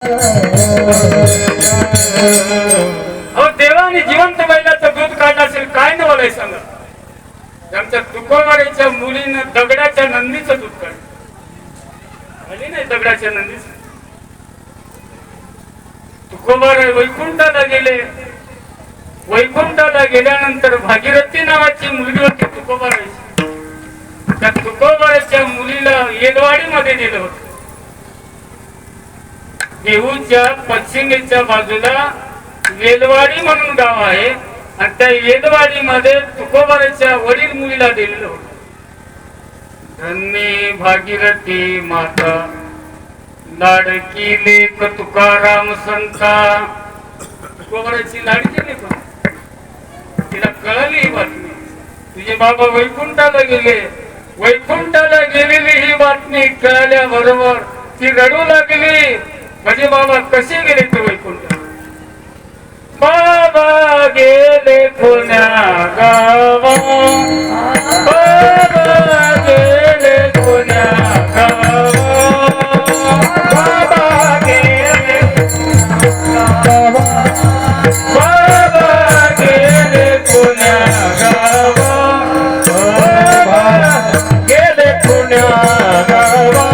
अहो देवाने जिवंत बैलाचं दूध काढलं असेल काय न बोलाय सांगा. आमच्या तुकोबाराच्या मुलीनं दगडाच्या नंदीचं दूध काढलं आली नाही. दगडाच्या नंदीचं तुकोबार वैकुंठाला गेले. वैकुंठाला गेल्यानंतर भागीरथी नावाची मुलगी होती तुकोबाराची. त्या तुकोबाराच्या मुलीला येदवाडीमध्ये दिलं होतं. देहूच्या पश्चिमेच्या बाजूला वेलवाडी म्हणून गाव आहे आणि त्या वेलवाडीमध्ये तुकोबाराच्या वडील मुलीला दिलेलं होतं. धन्य भागीरथी माता लाडकी लेक तुकाराम संता. तुकोबाराची लाडकी लेक तिला कळली ही बातमी. तुझे बाबा वैकुंठाला गेले. वैकुंठाला गेलेली ही बातमी कळल्याबरोबर ती रडू लागली. म्हणजे बाबा कसे गेले ते वैकुंठ. बाबा गेले पुण्या गावा. बाबा गेले पुण्या गावा. बाबा गेले गावा. बाबा गेले पुण्या गावा. बाबा गेले पुण्या गावा.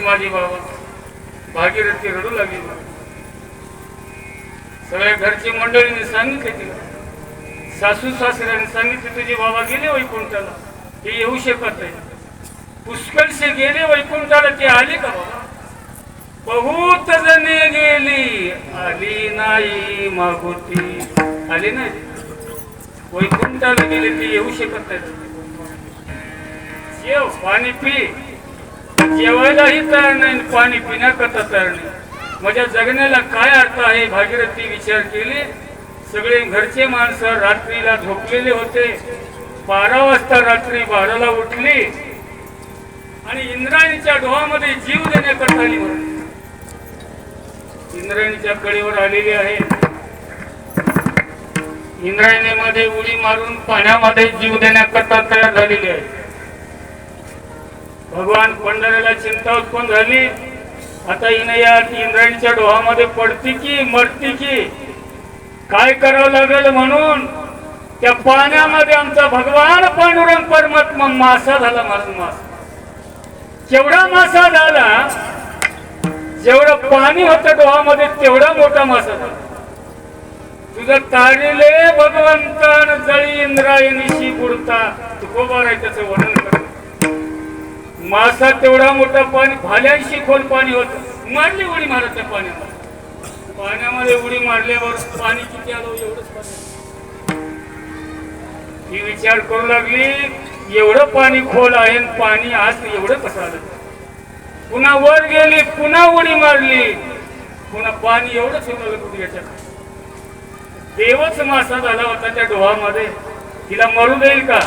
माझी बाबा भागीरथी रडू लागली. सगळ्या घरची मंडळीने सांगितले तिला. सासू सासऱ्याने सांगितले तुझे बाबा गेले वैकुंठाला. ते येऊ शकत नाही. पुष्कळशे गेले वैकुंठाला. ते आले का बाबा? बहुत जणे गेली आली नाही. मागोती आली नाही. वैकुंठाला गेले ते येऊ शकत नाही. जेव पाणी पी. जेवायलाही तयार नाही. पाणी पिण्याकरता तयार नाही. माझ्या जगण्याला काय अर्थ आहे? भागीरथी विचार केली. सगळे घरचे माणसं रात्रीला झोपलेले होते. 12 वाजता रात्री 12ला उठली आणि इंद्रायणीच्या डोहामध्ये जीव देण्याकरता आली. इंद्रायणीच्या कडेवर आलेली आहे. इंद्रायणीमध्ये उडी मारून पाण्यामध्ये जीव देण्याकरता तयार झालेली आहे. भगवान पंढरीला चिंता उत्पन्न झाली. आता हिने या इंद्रायणीच्या डोहामध्ये पडती की मरती की काय करावं लागेल म्हणून त्या पाण्यामध्ये आमचा भगवान पांडुरंग परमात्मा मासा झाला. मासा केवढा मासा झाला? जेवढं पाणी होतं डोहामध्ये तेवढा मोठा मासा झाला. तुझं तारिले भगवंतन जळी इंद्रायणीशी बुडता. तुकोबार आहे त्याचं वर्णन करत. मासा तेवढा मोठा पाणी भाल्यांशी खोल पाणी होत. मारली उडी मारत त्या पाण्यामध्ये. पाण्यामध्ये उडी मारल्यावर पाणी किती आलं एवढंच पाणी. ही विचार करू लागली एवढं पाणी खोल आहे. पाणी आज एवढं कसं आलं? पुन्हा वर गेली. पुन्हा उडी मारली. पुन्हा पाणी एवढंच होतं गुडघ्याच्या. देवच मासा झाला होता त्या डोहामध्ये. तिला मरू देईल का?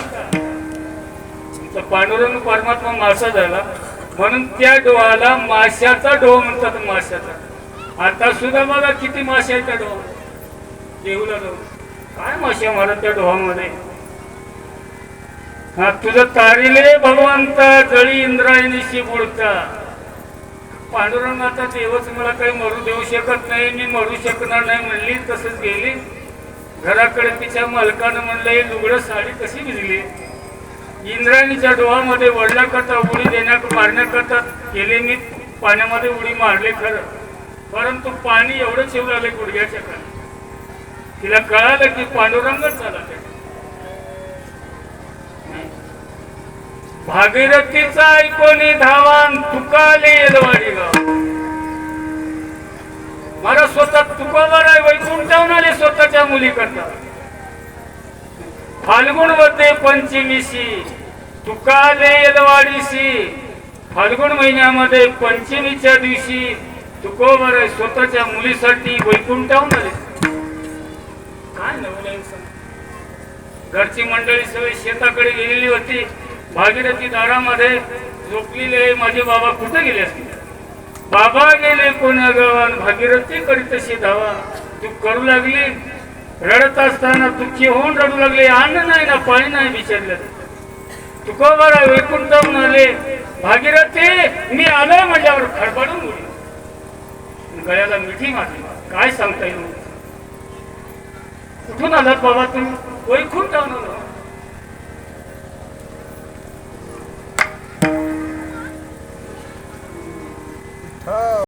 पांडुरंग परमात्मा मासा झाला म्हणून त्या डोहाला माशाचा डोह म्हणतात. माशाचा. आता सुद्धा बघा किती मासे आहेत त्या डोहामध्ये. देऊला जाऊ काय मासे मारत त्या डोहामध्ये. हा तुझं तारिले भगवंत जळी इंद्रायणीशी बुडता. पांडुरंग आता देवच मला काही मरू देऊ शकत नाही. मी मरू शकणार नाही म्हणली. तसंच गेली घराकडे. तिच्या मालकानं म्हणलं लुगडं साडी कशी भिजली. इंद्रायणीच्या डोहामध्ये वडल्याकरता उडी मारण्याकरता गेले. मी पाण्यामध्ये उडी मारले खरं, परंतु पाणी एवढं शिवलं गुडघ्याच्या खाली. तिला कळालं की पांडुरंगच झाला. भागीरथीचा ऐकोनी धावान तुकाले येलवाडी गाव. मला स्वतः तुकोबर आहे वैकुंठावून आले स्वतःच्या मुली करता. फाल्गुन मध्ये पंचमीशी तुकाले येलवाडीशी. फाल्गुन महिन्यामध्ये पंचमीच्या दिवशी तुकोबर आहे स्वतःच्या मुलीसाठी वैकुंठावून आले. काय नवलं. घरची मंडळी सगळी शेताकडे गेलेली होती. भागीरथी दारामध्ये झोपलेले माझे बाबा कुठे गेले असतील. बाबा गेले कोण्या गावात भागीरथी करी तशी धावा. तू करू लागली. रडत असताना दुःखी होऊन रडू लागले. अन्न नाही ना पाणी नाही विचारलं. तुकोबारा वैकुंठावून आले. भागीरथी मी आलोय म्हटल्यावर खडबडून उडली. गळ्याला मिठी मारली. काय सांगता येईल. कुठून आलात बाबा तुम्ही. वैकुंठावून आलो.